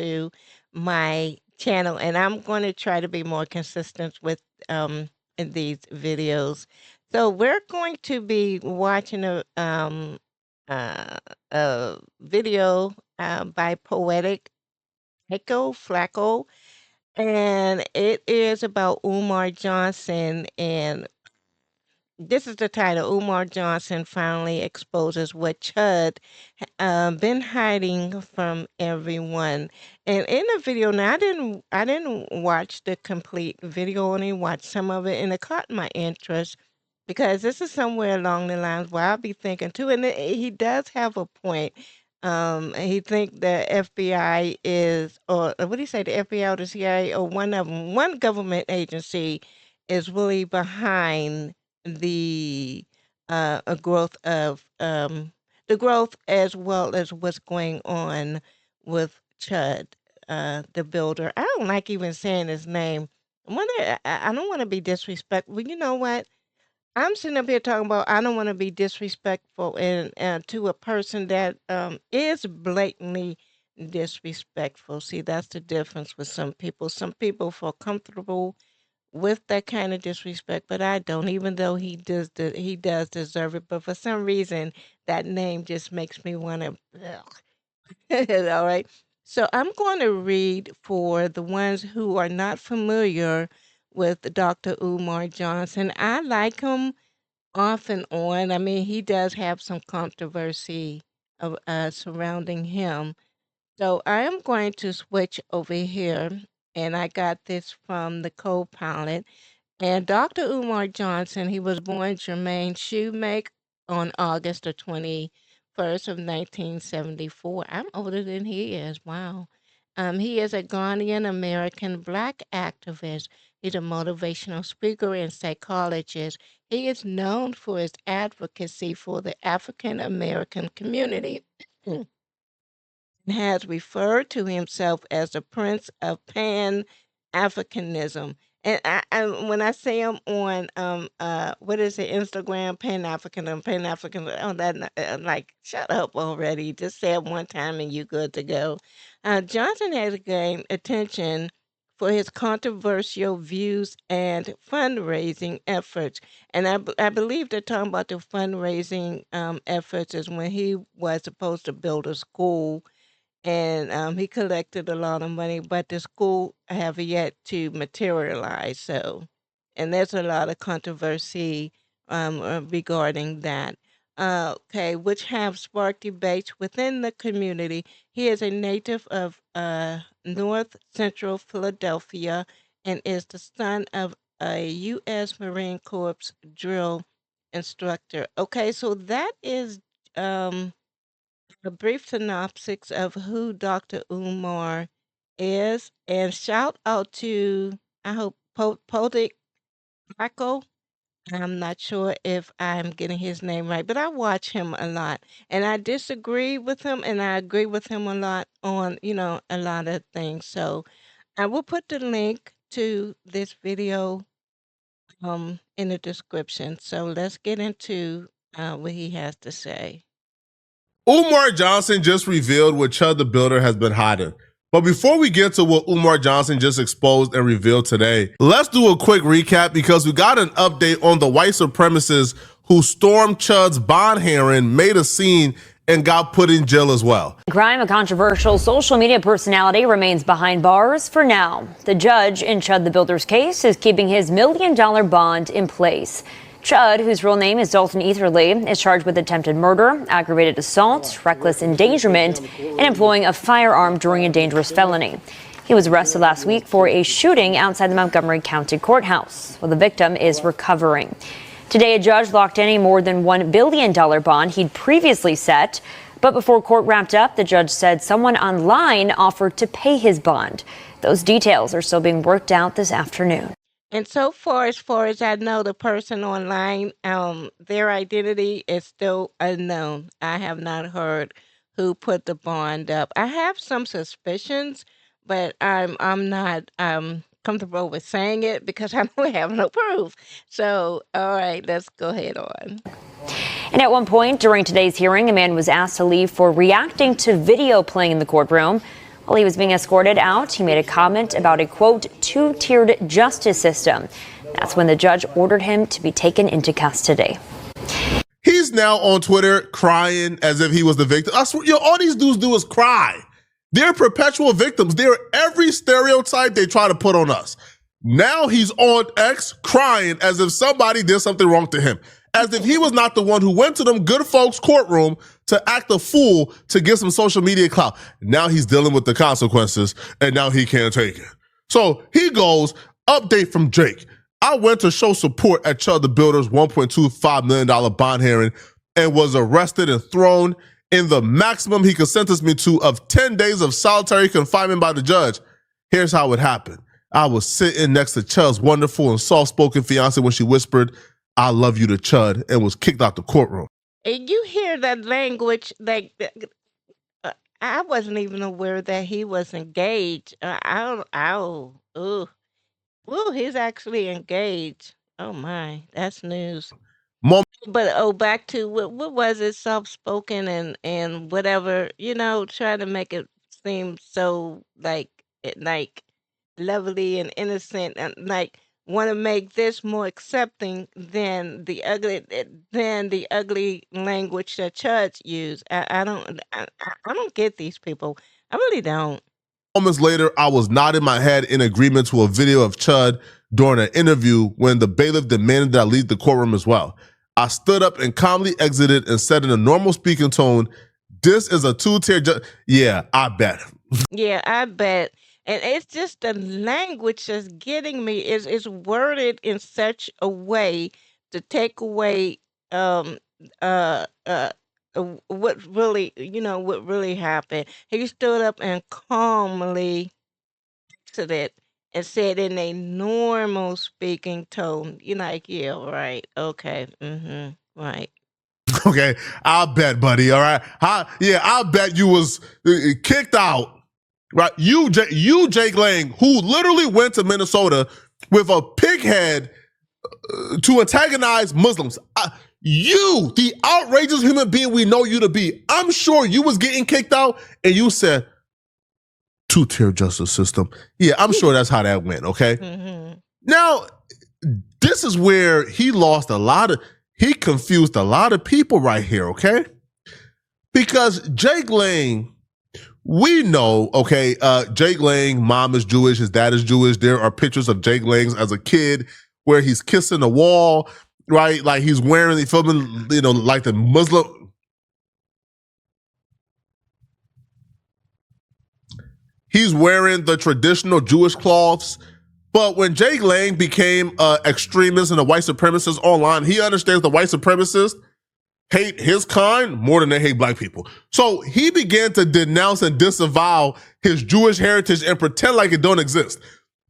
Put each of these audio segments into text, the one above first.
to my channel, and I'm going to try to be more consistent with in these videos. So we're going to be watching uh, a video by Poetic Echo Flacco, and it is about Umar Johnson. And this is the title: Umar Johnson finally exposes what Chud been hiding from everyone. And in the video, now I didn't watch the complete video, only watched some of it, and it caught my interest because this is somewhere along the lines where I'll be thinking too, and he does have a point. He think the FBI is, or what do you say, the FBI or the CIA, or one of them, one government agency is really behind the growth of the growth as well as what's going on with Chud, the builder. I don't like even saying his name. I don't want to be disrespectful. But you know what? I'm sitting up here talking about I don't want to be disrespectful and to a person that is blatantly disrespectful. See, that's the difference with some people. Some people feel comfortable with that kind of disrespect, but I don't, even though he does deserve it. But for some reason, that name just makes me want to. All right. So I'm going to read for the ones who are not familiar with Dr. Umar Johnson. I like him off and on. I mean, he does have some controversy of surrounding him. So I am going to switch over here, and I got this from the co-pilot. And Dr. Umar Johnson, he was born Jermaine Shoemake on August the 21st of 1974. I'm older than he is. Wow. He is a Ghanaian American Black activist. He's a motivational speaker and psychologist. He is known for his advocacy for the African American community. Has referred to himself as the Prince of Pan Africanism. And when I say I'm on what is it, Instagram, Pan African, oh that like shut up already. Just say it one time and you good to go. Johnson has gained attention for his controversial views and fundraising efforts. And I believe they're talking about the fundraising efforts is when he was supposed to build a school, and he collected a lot of money, but the school have yet to materialize. So, and there's a lot of controversy regarding that. Okay, which have sparked debates within the community. He is a native of North Central Philadelphia and is the son of a U.S. Marine Corps drill instructor. Okay, so that is a brief synopsis of who Dr. Umar is, and shout out to, I hope, Poetic Flacco. I'm not sure if I'm getting his name right, but I watch him a lot, and I disagree with him, and I agree with him a lot on, a lot of things. So I will put the link to this video in the description. So let's get into what he has to say. Umar Johnson just revealed what Chud the Builder has been hiding. But before we get to what Umar Johnson just exposed and revealed today, let's do a quick recap because we got an update on the white supremacists who stormed Chud's bond hearing, made a scene, and got put in jail as well. Crime, a controversial social media personality, remains behind bars for now. The judge in Chud the Builder's case is keeping his $1 million bond in place. Chud, whose real name is Dalton Etherly, is charged with attempted murder, aggravated assault, reckless endangerment, and employing a firearm during a dangerous felony. He was arrested last week for a shooting outside the Montgomery County Courthouse, while the victim is recovering. Today, a judge locked in a more than $1 billion bond he'd previously set. But before court wrapped up, the judge said someone online offered to pay his bond. Those details are still being worked out this afternoon. And so far as I know, the person online, their identity is still unknown. I have not heard who put the bond up. I have some suspicions, but I'm not comfortable with saying it because I don't have no proof. So, all right, let's go ahead on. And at one point during today's hearing, a man was asked to leave for reacting to video playing in the courtroom. While he was being escorted out, he made a comment about a, quote, two-tiered justice system. That's when the judge ordered him to be taken into custody. He's now on Twitter crying as if he was the victim. I swear, all these dudes do is cry. They're perpetual victims. They're every stereotype they try to put on us. Now he's on X crying as if somebody did something wrong to him. As if he was not the one who went to them good folks' courtroom to act a fool to get some social media clout. Now he's dealing with the consequences, and now he can't take it. So he goes, update from Jake. I went to show support at Chud the Builder's $1.25 million bond hearing and was arrested and thrown in the maximum he could sentence me to of 10 days of solitary confinement by the judge. Here's how it happened. I was sitting next to Chud's wonderful and soft-spoken fiance when she whispered, "I love you" to Chud, and was kicked out the courtroom. And you hear that language, like, I wasn't even aware that he was engaged. Ooh, he's actually engaged. Oh my, that's news. But back to what was it? Soft-spoken and whatever, trying to make it seem so like lovely and innocent, and like want to make this more accepting than the ugly language that Chud's use. I don't get these people. I really don't. Moments later, I was nodding my head in agreement to a video of Chud during an interview when the bailiff demanded that I leave the courtroom as well. I stood up and calmly exited and said in a normal speaking tone, "This is a two-tier Yeah, I bet." Yeah, I bet. And it's just the language that's getting me. Is worded in such a way to take away uh uh what really happened. He stood up and calmly said it and said in a normal speaking tone. You're like, yeah, right, okay, right. Okay, I'll bet, buddy, all right? I'll bet you was kicked out. Right, you Jake Lang, who literally went to Minnesota with a pig head to antagonize Muslims. You, the outrageous human being we know you to be, I'm sure you was getting kicked out and you said, two-tier justice system. Yeah, I'm sure that's how that went, okay? Mm-hmm. Now, this is where he confused a lot of people right here, okay? Because Jake Lang, we know, okay, Jake Lang, mom is Jewish, his dad is Jewish. There are pictures of Jake Lang as a kid where he's kissing the wall, right? Like he's wearing, like the Muslim. He's wearing the traditional Jewish cloths. But when Jake Lang became an extremist and a white supremacist online, he understands the white supremacists hate his kind more than they hate black people. So he began to denounce and disavow his Jewish heritage and pretend like it don't exist.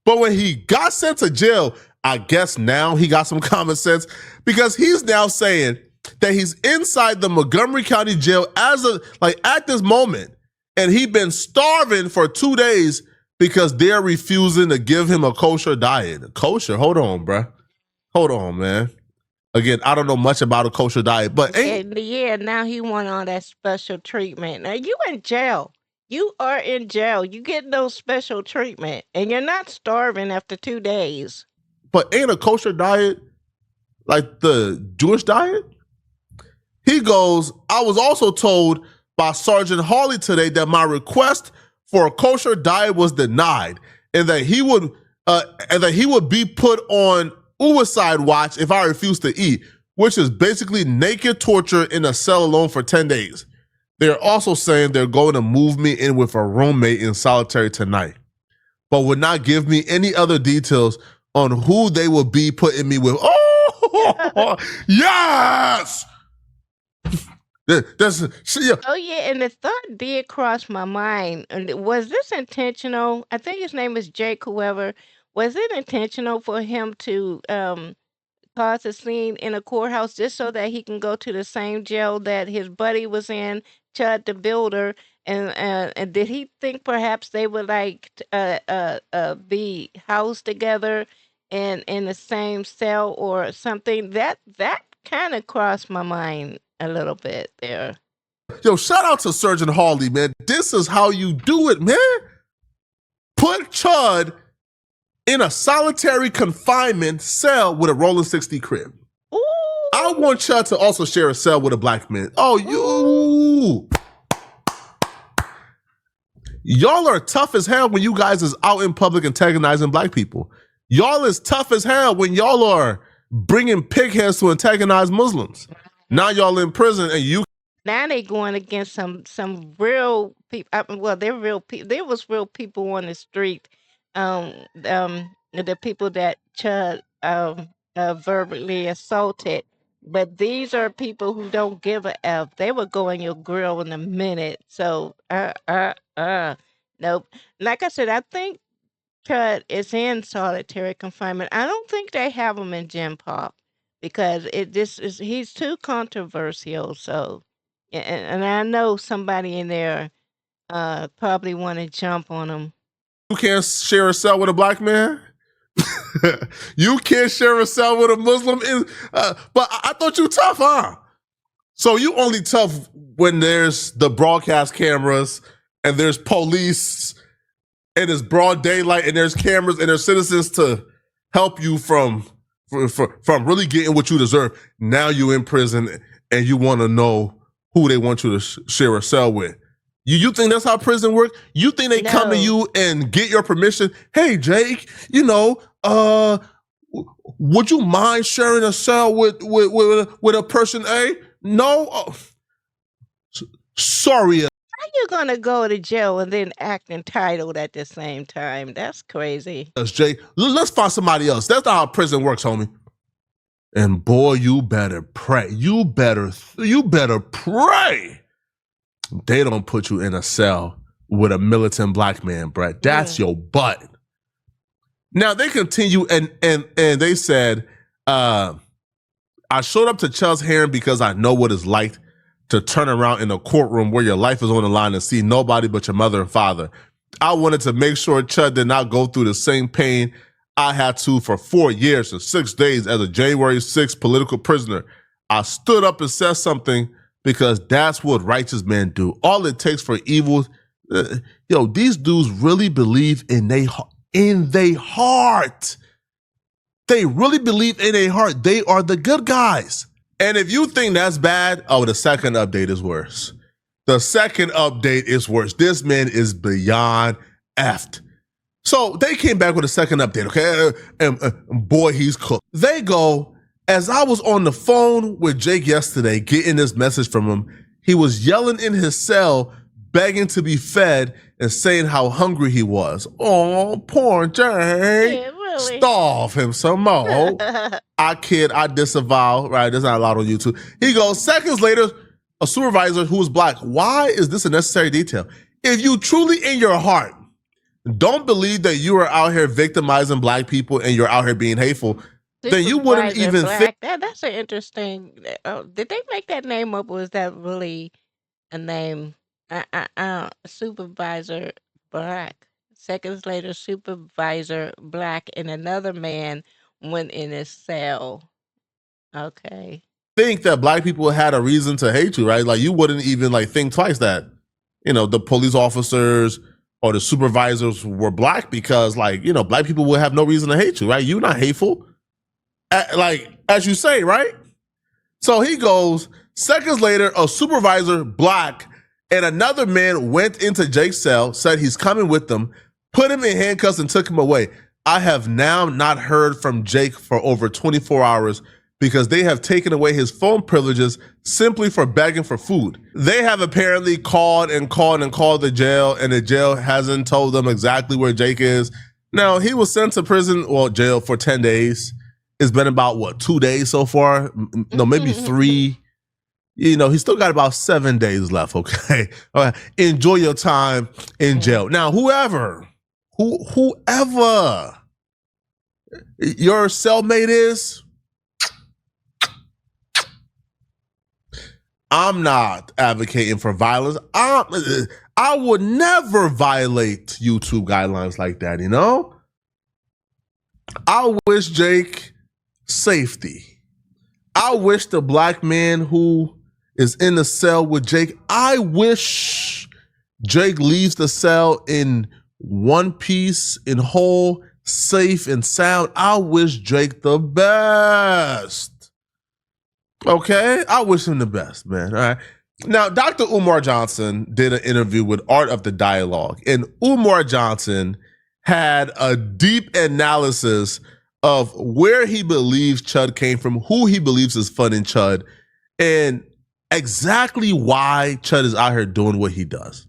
But when he got sent to jail, I guess now he got some common sense, because he's now saying that he's inside the Montgomery County jail at this moment, and he'd been starving for 2 days because they're refusing to give him a kosher diet. Kosher? Hold on, bruh. Hold on, man. Again, I don't know much about a kosher diet, but now he want all that special treatment. Now you in jail. You are in jail. You get no special treatment, and you're not starving after 2 days. But ain't a kosher diet like the Jewish diet? He goes, I was also told by Sergeant Hawley today that my request for a kosher diet was denied, and that he would be put on suicide watch if I refuse to eat, which is basically naked torture in a cell alone for 10 days. They're also saying they're going to move me in with a roommate in solitary tonight, but would not give me any other details on who they will be putting me with. Oh, yes! Oh yeah, and the thought did cross my mind. Was this intentional? I think his name is Jake, whoever. Was it intentional for him to cause a scene in a courthouse just so that he can go to the same jail that his buddy was in, Chud the Builder? And did he think perhaps they would be housed together in the same cell or something? That kind of crossed my mind a little bit there. Yo, shout out to Sergeant Hawley, man. This is how you do it, man. Put Chud in a solitary confinement cell with a rolling 60 crib. Ooh. I want Chud to also share a cell with a black man. Oh, y'all are tough as hell when you guys is out in public antagonizing black people. Y'all is tough as hell when y'all are bringing pig heads to antagonize Muslims. Now y'all in prison and you. Now they going against some real people. Well, they're real people. There was real people on the street. The people that Chud verbally assaulted. But these are people who don't give a F. They would go in your grill in a minute. So, nope. Like I said, I think Chud is in solitary confinement. I don't think they have him in Gen Pop because he's too controversial. So, and I know somebody in there probably want to jump on him. You can't share a cell with a black man? You can't share a cell with a Muslim? But I thought you tough, huh? So you only tough when there's the broadcast cameras and there's police and it's broad daylight and there's cameras and there's citizens to help you from really getting what you deserve. Now you in prison and you want to know who they want you to share a cell with. You think that's how prison works? You think they come to you and get your permission? Hey, Jake, would you mind sharing a cell with a person A? No? Sorry. How you gonna go to jail and then act entitled at the same time? That's crazy. Jake, let's find somebody else. That's not how prison works, homie. And boy, you better pray. You better pray they don't put you in a cell with a militant black man, Brett. That's your butt. Now they continue and they said, I showed up to Chud's hearing because I know what it's like to turn around in a courtroom where your life is on the line and see nobody but your mother and father. I wanted to make sure Chud did not go through the same pain I had to for 4 years and 6 days as a January 6th political prisoner. I stood up and said something because that's what righteous men do. All it takes for evil, these dudes really believe in their heart. They really believe in their heart. They are the good guys. And if you think that's bad, the second update is worse. The second update is worse. This man is beyond effed. So they came back with a second update, okay? And boy, he's cooked. They go, as I was on the phone with Jake yesterday, getting this message from him, he was yelling in his cell, begging to be fed and saying how hungry he was. Oh, poor Jake. Yeah, really? Starve him some more. I disavow, right? There's not allowed on YouTube. He goes, seconds later, a supervisor who was black. Why is this a necessary detail? If you truly in your heart don't believe that you are out here victimizing black people and you're out here being hateful, then you wouldn't even think. That's an interesting. Did they make that name up, or is that really a name? Supervisor Black. Seconds later, Supervisor Black and another man went in his cell. Okay. Think that black people had a reason to hate you, right? Like you wouldn't even think twice that, the police officers or the supervisors were black because black people would have no reason to hate you, right? You're not hateful. As you say, right? So he goes, seconds later, a supervisor, black, and another man went into Jake's cell, said he's coming with them, put him in handcuffs and took him away. I have now not heard from Jake for over 24 hours because they have taken away his phone privileges simply for begging for food. They have apparently called the jail, and the jail hasn't told them exactly where Jake is. Now, he was sent to jail for 10 days. It's been about 2 days so far? No, maybe 3. He's still got about 7 days left, okay? All right. Enjoy your time in jail. Now, whoever your cellmate is, I'm not advocating for violence. I would never violate YouTube guidelines like that, I wish Jake safety. I wish the black man who is in the cell with Jake, I wish Jake leaves the cell in one piece and whole, safe and sound. I wish Drake the best. Okay? I wish him the best, man. All right. Now, Dr. Umar Johnson did an interview with Art of the Dialogue, and Umar Johnson had a deep analysis of where he believes Chud came from, who he believes is funding Chud, and exactly why Chud is out here doing what he does.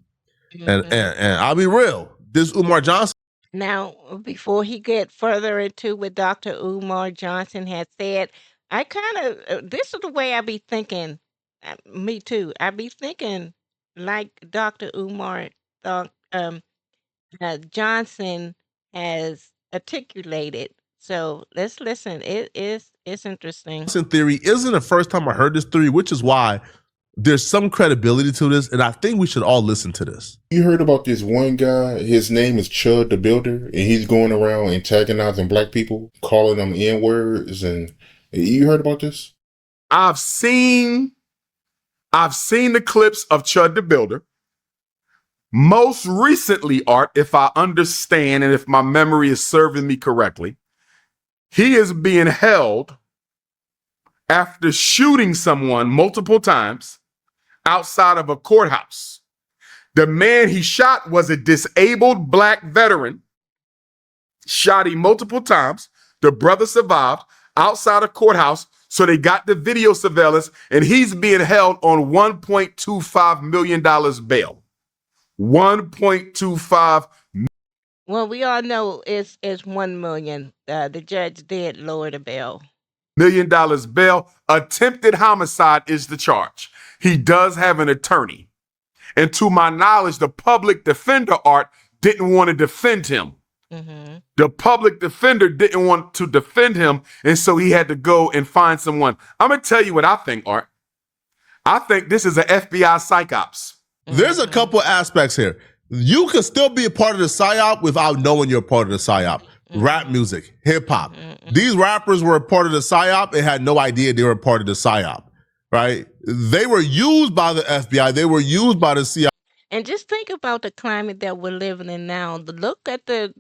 And I'll be real, this Umar Johnson. Now, before he get further into what Dr. Umar Johnson had said, I kind of, this is the way I be thinking. Me too. I be thinking like Dr. Umar thought, Johnson has articulated. So let's listen. It's interesting. Theory isn't the first time I heard this theory, which is why there's some credibility to this, and I think we should all listen to this. You heard about this one guy, his name is Chud the Builder, and he's going around antagonizing black people, calling them N-words, and you heard about this? I've seen the clips of Chud the Builder. Most recently, Art, if I understand and if my memory is serving me correctly, he is being held after shooting someone multiple times outside of a courthouse. The man he shot was a disabled black veteran, shot him multiple times. The brother survived outside a courthouse, so they got the video surveillance, and he's being held on $1.25 million bail. 1.25. Well, we all know it's 1 million. The judge did lower the bail. $1 million bail. Attempted homicide is the charge. He does have an attorney. And to my knowledge, the public defender, Art, didn't want to defend him. Mm-hmm. The public defender didn't want to defend him, and so he had to go and find someone. I'm going to tell you what I think, Art. I think this is an FBI psyops. There's a couple aspects here. You could still be a part of the psyop without knowing you're a part of the psyop. Rap music, hip hop. These rappers were a part of the psyop and had no idea they were a part of the psyop, right? They were used by the FBI. They were used by the CIA. And just think about the climate that we're living in now. Look at the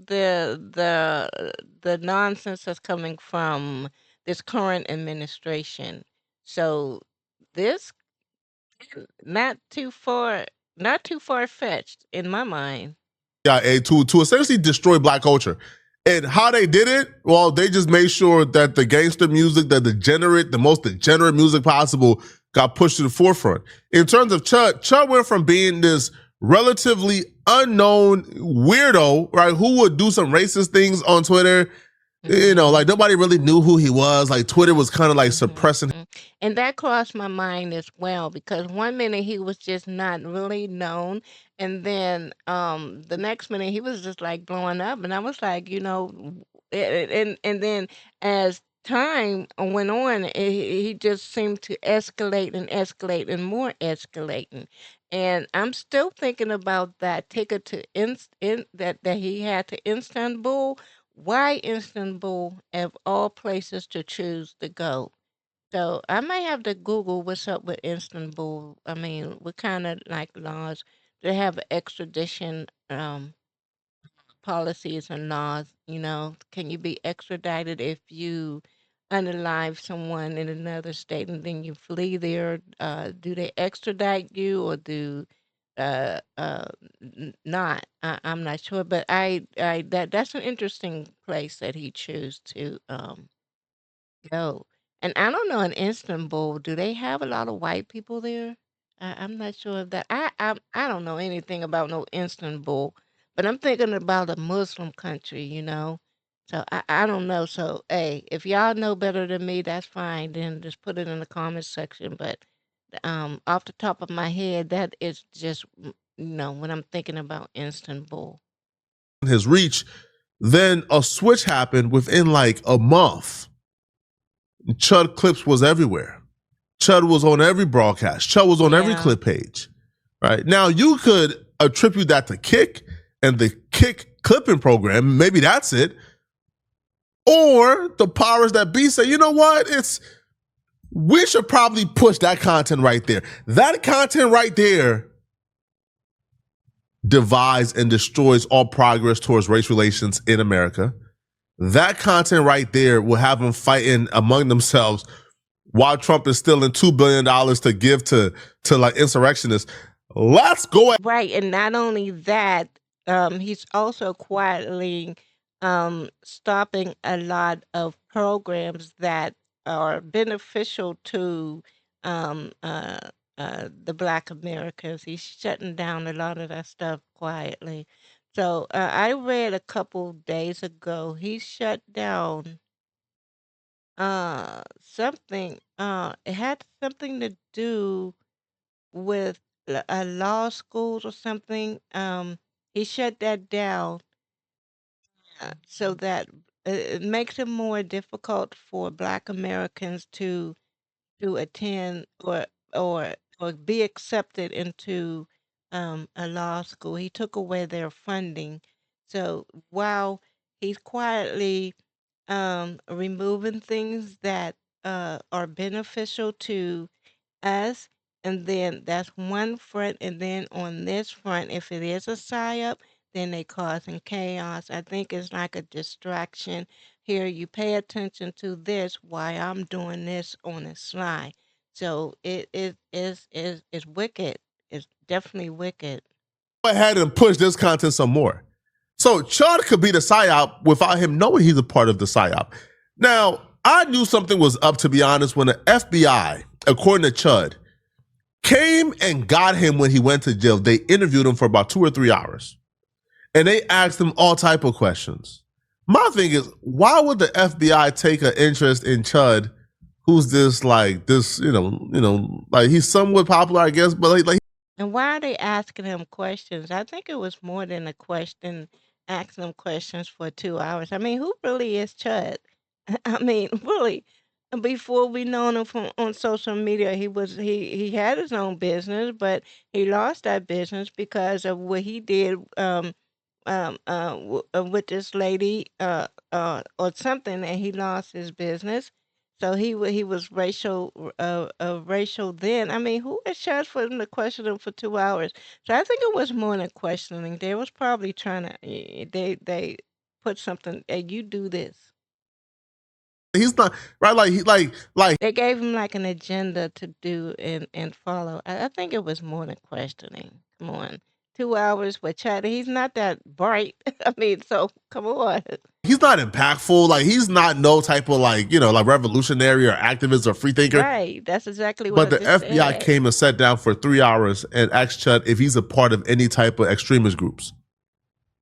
nonsense that's coming from this current administration. So this not too far fetched in my mind. To essentially destroy black culture. And how they did it, well, they just made sure that the gangster music, the most degenerate music possible got pushed to the forefront. In terms of Chud went from being this relatively unknown weirdo, right, who would do some racist things on Twitter. You know, like nobody really knew who he was. Like Twitter was kind of like suppressing. And that crossed my mind as well, because one minute he was just not really known, and then the next minute he was just like blowing up, and I was like, you know, and then as time went on, he just seemed to escalate and more escalating. And I'm still thinking about that ticket to that he had to Istanbul. Why Istanbul, of all places to choose to go? So I might have to Google what's up with Istanbul. I mean, what kind of like laws they have extradition policies and laws? You know, can you be extradited if you unalive someone in another state and then you flee there? Do they extradite you or do not? I'm not sure, but that's an interesting place that he chose to go. And I don't know in Istanbul, do they have a lot of white people there? I'm not sure of that. I don't know anything about no Istanbul, but I'm thinking about a Muslim country, you know. So I don't know. So hey, if y'all know better than me, that's fine. Then just put it in the comments section. But off the top of my head, that is just when I'm thinking about Istanbul. His reach, then a switch happened within like a month. Chud clips was everywhere. Chud was on every broadcast. Chud was on every clip page. Right? Now you could attribute that to Kick and the Kick clipping program. Maybe that's it. Or the powers that be say, you know what? We should probably push that content right there. That content right there divides and destroys all progress towards race relations in America. That content right there will have them fighting among themselves while Trump is stealing $2 billion to give to like insurrectionists. Let's go. Right, and not only that, he's also quietly stopping a lot of programs that are beneficial to um, uh, the Black Americans. He's shutting down a lot of that stuff quietly. So I read a couple days ago he shut down something. It had something to do with law schools or something. He shut that down so that it makes it more difficult for Black Americans to attend or or be accepted into a law school. He took away their funding. So while he's quietly removing things that are beneficial to us, and then that's one front, and then on this front, if it is a psyop, then they causing chaos. I think it's like a distraction. Here, you pay attention to this while I'm doing this on the sly. So it is wicked. It's definitely wicked. Go ahead and push this content some more. So Chud could be the psyop without him knowing he's a part of the psyop. Now, I knew something was up, to be honest, when the FBI, according to Chud, came and got him when he went to jail. They interviewed him for about 2 or 3 hours. And they asked him all type of questions. My thing is, why would the FBI take an interest in Chud, who's this, like, this, like, he's somewhat popular, I guess, but like And why are they asking him questions? I think it was more than a question, asking him questions for 2 hours. I mean, who really is Chud? I mean, really. Before we known him from on social media, he had his own business, but he lost that business because of what he did with this lady or something, and he lost his business. So he was racial then. I mean, who is charged for him to question him for 2 hours? So I think it was more than questioning. They was probably trying to they put something. Hey, you do this. he's not right. Like They gave him like an agenda to do and follow. I think it was more than questioning. Come on. 2 hours with Chad. He's not that bright. I mean, so come on. he's not impactful. Like he's not no type of like revolutionary or activist or free thinker. Right. That's exactly But what the I just FBI said. came and sat down for 3 hours and asked Chud if he's a part of any type of extremist groups.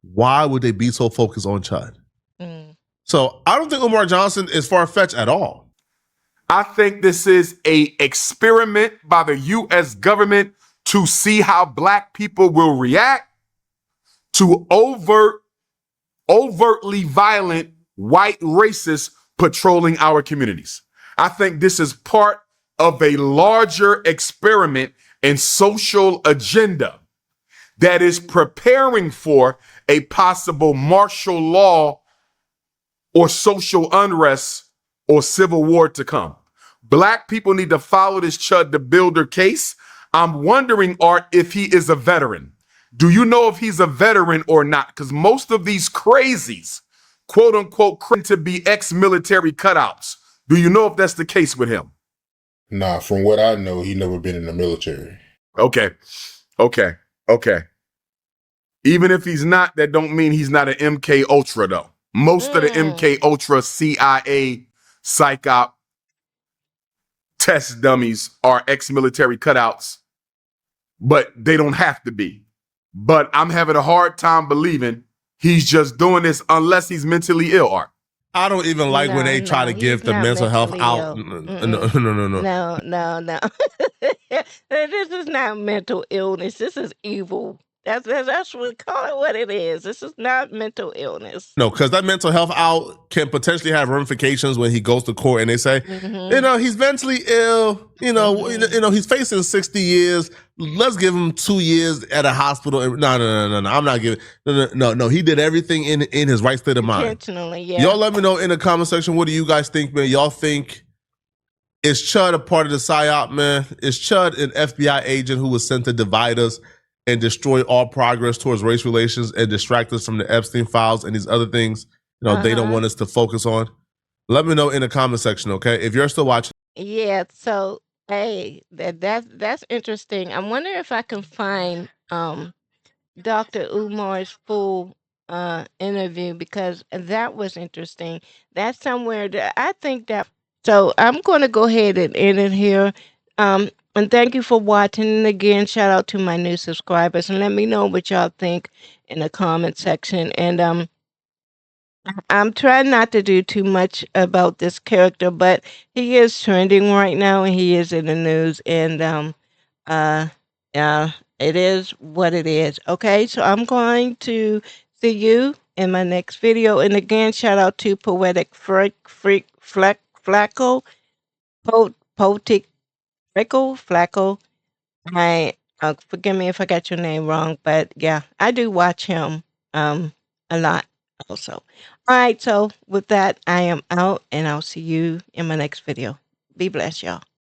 Why would they be so focused on Chud? Mm. So I don't think Umar Johnson is far-fetched at all. I think this is a experiment by the U.S. government to see how Black people will react to overtly violent white racists patrolling our communities. I think this is part of a larger experiment and social agenda that is preparing for a possible martial law or social unrest or civil war to come. Black people need to follow this Chud the Builder case. I'm wondering, Art, if he is a veteran. Do you know if he's a veteran or not? Because most of these crazies, quote unquote, claim to be ex-military cutouts. Do you know if that's the case with him? Nah, from what I know, he never been in the military. Okay. Even if he's not, that don't mean he's not an MK Ultra though. Most of the MK Ultra CIA psyop test dummies are ex-military cutouts, but they don't have to be. But I'm having a hard time believing he's just doing this unless he's mentally ill, Art. I don't even like when they try to give the mental health out. No. No. This is not mental illness. This is evil. That's what call it what it is. This is not mental illness. No, because that mental health out can potentially have ramifications when he goes to court and they say, he's mentally ill. He's facing 60 years. Let's give him 2 years at a hospital. No. I'm not giving. No. He did everything in his right state of mind. Intentionally, yeah. Y'all let me know in the comment section. What do you guys think, man? Y'all think is Chud a part of the psyop, man? Is Chud an FBI agent who was sent to divide us and destroy all progress towards race relations and distract us from the Epstein files and these other things, they don't want us to focus on? Let me know in the comment section, okay? If you're still watching. Yeah, so hey, that's interesting. I wonder if I can find Dr. Umar's full interview, because that was interesting. That's somewhere that I think that. So I'm going to go ahead and end it here. And thank you for watching. And again, shout out to my new subscribers, and let me know what y'all think in the comment section. And I'm trying not to do too much about this character, but he is trending right now and he is in the news, and uh it is what it is. Okay, so I'm going to see you in my next video. And again, shout out to Poetic Freak Flacco, Poetic Flacco. I forgive me if I got your name wrong, but yeah, I do watch him a lot also. All right, so with that, I am out, and I'll see you in my next video. Be blessed, y'all.